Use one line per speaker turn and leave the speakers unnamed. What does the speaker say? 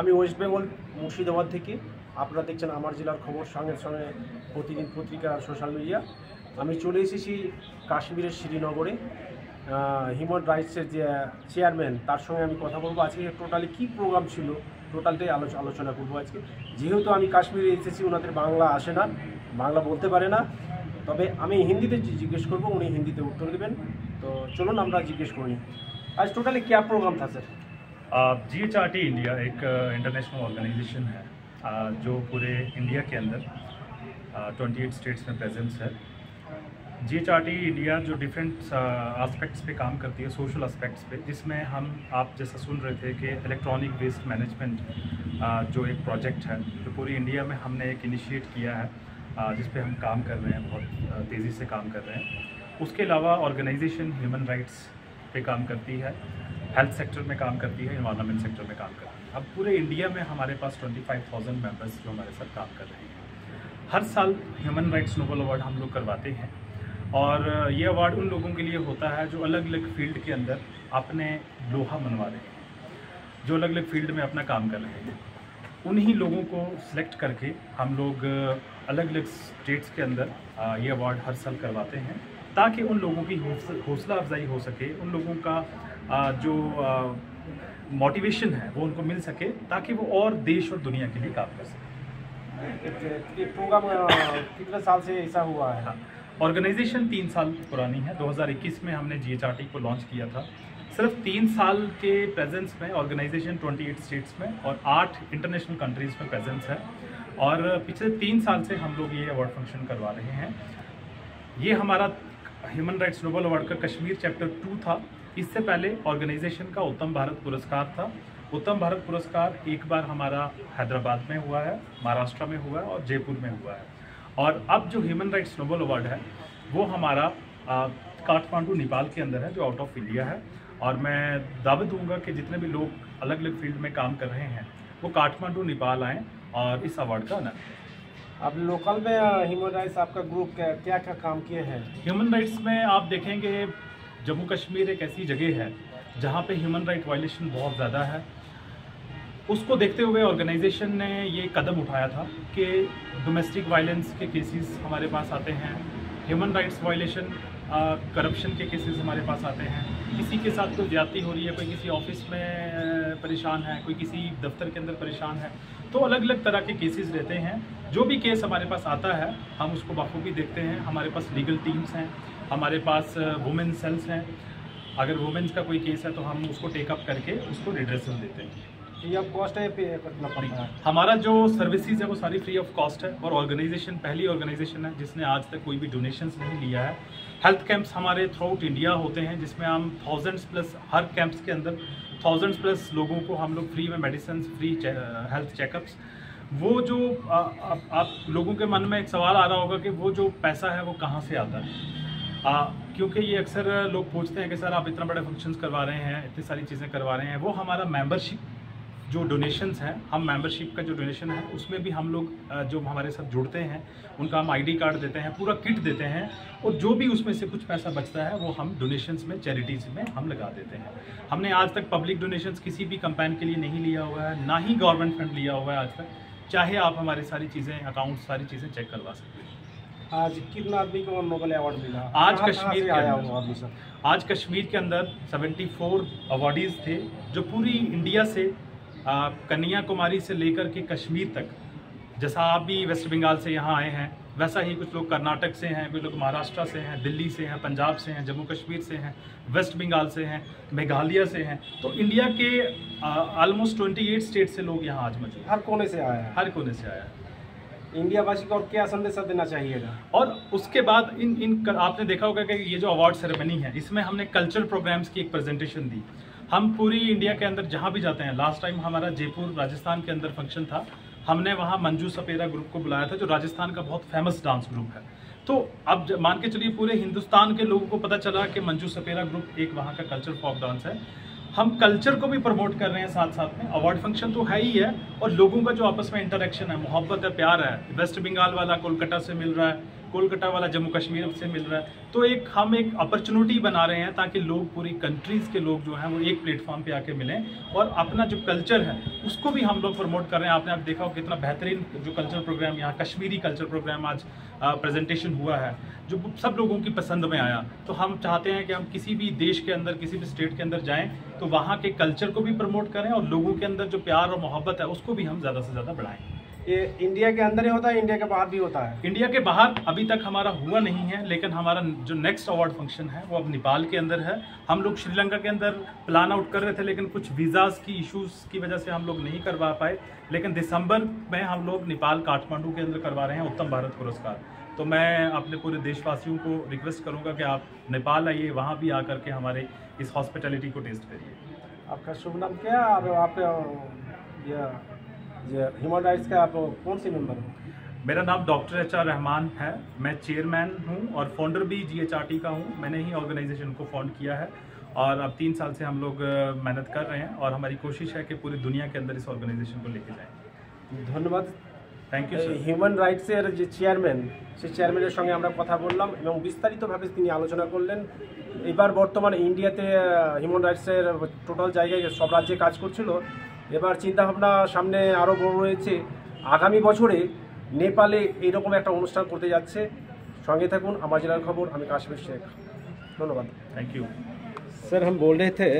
আমি ওয়েস্ট বেঙ্গল মুর্শিদাবাদ থেকে। আপনারা দেখছেন আমার জেলার খবর, সঙ্গে সঙ্গে প্রতিদিন পত্রিকা আর সোশ্যাল মিডিয়া। আমি চলে এসেছি কাশ্মীরের শ্রীনগরে। হিউম্যান রাইটসের যে চেয়ারম্যান, তার সঙ্গে আমি কথা বলবো আজকে টোটালি কী প্রোগ্রাম ছিল, টোটালটাই আলোচনা করবো আজকে। যেহেতু আমি কাশ্মীরে এসেছি, ওনাদের বাংলা আসে না, বাংলা বলতে পারে না, তবে আমি হিন্দিতে জিজ্ঞেস করবো, উনি হিন্দিতে উত্তর দেবেন। তো চলুন আমরা জিজ্ঞেস করি, आज टोटली क्या प्रोग्राम था सर?
GHRT इंडिया एक इंटरनेशनल ऑर्गेनाइजेशन है जो पूरे इंडिया के अंदर 28 स्टेट्स में प्रेजेंस है। GHRT इंडिया जो डिफरेंट एस्पेक्ट्स पे काम करती है, सोशल एस्पेक्ट्स पे, जिसमें हम आप जैसा सुन रहे थे कि इलेक्ट्रॉनिक वेस्ट मैनेजमेंट जो एक प्रोजेक्ट है जो पूरी इंडिया में हमने एक इनिशिएट किया है, जिस पे हम काम कर रहे हैं, बहुत तेज़ी से काम कर रहे हैं। उसके अलावा ऑर्गेनाइजेशन ह्यूमन राइट्स पे काम करती है, हेल्थ सेक्टर में काम करती है, इन्वायरमेंट सेक्टर में काम करती है। अब पूरे इंडिया में हमारे पास 25,000 मेंबर्स जो हमारे साथ काम कर रहे हैं। हर साल ह्यूमन राइट्स नोबल अवार्ड हम लोग करवाते हैं, और ये अवार्ड उन लोगों के लिए होता है जो अलग अलग फील्ड के अंदर अपने लोहा मनवा रहे हैं, जो अलग अलग फील्ड में अपना काम कर रहे हैं। उन्हीं लोगों को सिलेक्ट करके हम लोग अलग अलग स्टेट्स के अंदर ये अवार्ड हर साल करवाते हैं, ताकि उन लोगों की हौसला अफजाई हो सके, उन लोगों का जो मोटिवेशन है वो उनको मिल सके, ताकि वो और देश और दुनिया के लिए काम कर सके।
ये प्रोग्राम कितने साल से ऐसा हुआ है?
ऑर्गेनाइजेशन 3 साल पुरानी है। 2021 में हमने GHRT को लॉन्च किया था। सिर्फ 3 साल के प्रेजेंस में ऑर्गेनाइजेशन 28 स्टेट्स में और 8 इंटरनेशनल कंट्रीज़ में प्रेजेंस है, और पिछले 3 साल से हम लोग ये अवार्ड फंक्शन करवा रहे हैं। ये हमारा ह्यूमन राइट्स नोबल अवार्ड का कश्मीर चैप्टर 2 था। इससे पहले ऑर्गेनाइजेशन का उत्तम भारत पुरस्कार था। उत्तम भारत पुरस्कार एक बार हमारा हैदराबाद में हुआ है, महाराष्ट्र में हुआ है और जयपुर में हुआ है, और अब जो ह्यूमन राइट्स नोबल अवार्ड है वो हमारा काठमांडू नेपाल के अंदर है, जो आउट ऑफ इंडिया है। और मैं दावा दूंगा कि जितने भी लोग अलग अलग फील्ड में काम कर रहे हैं वो काठमांडू नेपाल आएँ और इस अवार्ड का आनंद।
अब लोकल में ह्यूमन राइट्स आपका ग्रुप क्या क्या काम किए हैं?
ह्यूमन राइट्स में आप देखेंगे जम्मू कश्मीर एक ऐसी जगह है जहाँ पे ह्यूमन राइट वायलेशन बहुत ज़्यादा है। उसको देखते हुए ऑर्गेनाइजेशन ने ये कदम उठाया था कि डोमेस्टिक वायलेंस के केसेस हमारे पास आते हैं, ह्यूमन राइट्स वायलेशन, करप्शन के केसेस हमारे पास आते हैं, किसी के साथ कोई ज्यादती हो रही है, कोई किसी ऑफिस में परेशान है, कोई किसी दफ्तर के अंदर परेशान है, तो अलग अलग तरह के केसेस रहते हैं। जो भी केस हमारे पास आता है हम उसको बखूबी देखते हैं। हमारे पास लीगल टीम्स हैं, हमारे पास वुमेन सेल्स हैं। अगर वुमेन्स का कोई केस है तो हम उसको टेकअप करके उसको रिड्रेसल देते हैं।
फ्री ऑफ कॉस्ट है, पे करना पड़ता है?
हमारा जो सर्विसेज है वो सारी फ्री ऑफ कॉस्ट है, और ऑर्गेनाइजेशन पहली ऑर्गेनाइजेशन है जिसने आज तक कोई भी डोनेशंस नहीं लिया है। हेल्थ कैंप्स हमारे थ्रू आउट इंडिया होते हैं, जिसमें हम थाउजेंड्स प्लस, हर कैंप्स के अंदर थाउजेंड्स प्लस लोगों को हम लोग फ्री में मेडिसिन, फ्री हेल्थ चेकअप्स। वो जो आप लोगों के मन में एक सवाल आ रहा होगा कि वो जो पैसा है वो कहाँ से आता है, क्योंकि ये अक्सर लोग पूछते हैं कि सर आप इतना बड़े फंक्शंस करवा रहे हैं, इतनी सारी चीज़ें करवा रहे हैं। वो हमारा मेंबरशिप जो डोनेशंस हैं, हम मेंबरशिप का जो डोनेशन है उसमें भी हम लोग जो हमारे साथ जुड़ते हैं उनका हम ID कार्ड देते हैं, पूरा किट देते हैं, और जो भी उसमें से कुछ पैसा बचता है वो हम डोनेशंस में, चैरिटीज़ में हम लगा देते हैं। हमने आज तक पब्लिक डोनेशंस किसी भी कैंपेन के लिए नहीं लिया हुआ है, ना ही गवर्नमेंट फंड लिया हुआ है आज तक। चाहे आप हमारी सारी चीज़ें, अकाउंट, सारी चीज़ें चेक करवा सकते हैं।
आज कितना आदमी को नोबेल अवार्ड मिला?
आज कश्मीर के अंदर 74 अवार्डीज़ थे, जो पूरी इंडिया से, कन्याकुमारी से लेकर के कश्मीर तक। जैसा आप भी वेस्ट बंगाल से यहाँ आए हैं, वैसा ही कुछ लोग कर्नाटक से हैं, कुछ लोग महाराष्ट्र से हैं, दिल्ली से हैं, पंजाब से हैं, जम्मू कश्मीर से हैं, वेस्ट बंगाल से हैं, मेघालय से हैं। तो इंडिया के ऑलमोस्ट 28 स्टेट से लोग यहाँ आज मौजूद हैं।
हर कोने से आया है?
हर कोने से आया है।
इंडिया वासी को और क्या संदेश देना चाहिएगा?
और उसके बाद आपने देखा होगा कि ये जो अवार्ड सेरेमनी है, इसमें हमने कल्चरल प्रोग्राम्स की एक प्रेजेंटेशन दी। हम पूरी इंडिया के अंदर जहाँ भी जाते हैं, लास्ट टाइम हमारा जयपुर राजस्थान के अंदर फंक्शन था, हमने वहाँ मंजू सपेरा ग्रुप को बुलाया था, जो राजस्थान का बहुत फेमस डांस ग्रुप है। तो अब मान के चलिए पूरे हिंदुस्तान के लोगों को पता चला कि मंजू सपेरा ग्रुप एक वहाँ का कल्चर फॉक डांस है। हम कल्चर को भी प्रमोट कर रहे हैं साथ साथ में। अवार्ड फंक्शन तो है ही है, और लोगों का जो आपस में इंटरेक्शन है, मोहब्बत है, प्यार है। वेस्ट बंगाल वाला कोलकाता से मिल रहा है,
कोलकाता वाला जम्मू कश्मीर से मिल रहा है। तो हम एक अपॉर्चुनिटी बना रहे हैं ताकि लोग, पूरी कंट्रीज़ के लोग जो हैं वो एक प्लेटफॉर्म पे आके मिलें और अपना जो कल्चर है उसको भी हम लोग प्रमोट कर रहे हैं। आपने आप देखा हो कितना बेहतरीन जो कल्चर प्रोग्राम यहाँ कश्मीरी कल्चर प्रोग्राम आज प्रेजेंटेशन हुआ है जो सब लोगों की पसंद में आया। तो हम चाहते हैं कि हम किसी भी देश के अंदर, किसी भी स्टेट के अंदर जाएं तो वहाँ के कल्चर को भी प्रमोट करें और लोगों के अंदर जो प्यार और मोहब्बत है उसको भी हम ज़्यादा से ज़्यादा बढ़ाएं।
ये इंडिया के अंदर ही होता है, इंडिया के बाहर भी होता है?
इंडिया के बाहर अभी तक हमारा हुआ नहीं है, लेकिन हमारा जो नेक्स्ट अवार्ड फंक्शन है वो अब नेपाल के अंदर है। हम लोग श्रीलंका के अंदर प्लान आउट कर रहे थे, लेकिन कुछ वीज़ाज़ की इश्यूज़ की वजह से हम लोग नहीं करवा पाए। लेकिन दिसंबर में हम लोग नेपाल काठमांडू के अंदर करवा रहे हैं उत्तम भारत पुरस्कार। तो मैं अपने पूरे देशवासियों को रिक्वेस्ट करूँगा कि आप नेपाल आइए, वहाँ भी आकर के हमारे इस हॉस्पिटैलिटी को टेस्ट करिए।
आपका शुभ नाम क्या है और आप ह्यूमन राइट्स का आप कौन से मेंबर हो?
मेरा नाम डॉक्टर HR रहमान है। मैं चेयरमैन हूँ और फाउंडर भी GHRT का हूँ। मैंने ही ऑर्गेनाइजेशन को फाउंड किया है और अब 3 साल से हम लोग मेहनत कर रहे हैं और हमारी कोशिश है कि पूरी दुनिया के अंदर इस ऑर्गेनाइजेशन को लेके जाएं।
धन्यवाद,
थैंक यू सर।
হিউম্যান রাইটসের যে চেয়ারম্যান, সেই চেয়ারম্যানের সঙ্গে আমরা কথা বললাম এবং বিস্তারিতভাবে তিনি আলোচনা করলেন। এবার বর্তমানে ইন্ডিয়াতে হিউম্যান রাইটসের টোটাল জায়গায় সব রাজ্যে কাজ করছিল। এবার চিন্তাভাবনা সামনে আরও বড় রয়েছে, আগামী বছরে নেপালে এইরকম একটা অনুষ্ঠান করতে যাচ্ছে। সঙ্গে থাকুন আমার জেলার খবর। আমি কাশ্মীর শেখ, ধন্যবাদ।
थैंक यू
सर, हम बोल रहे थे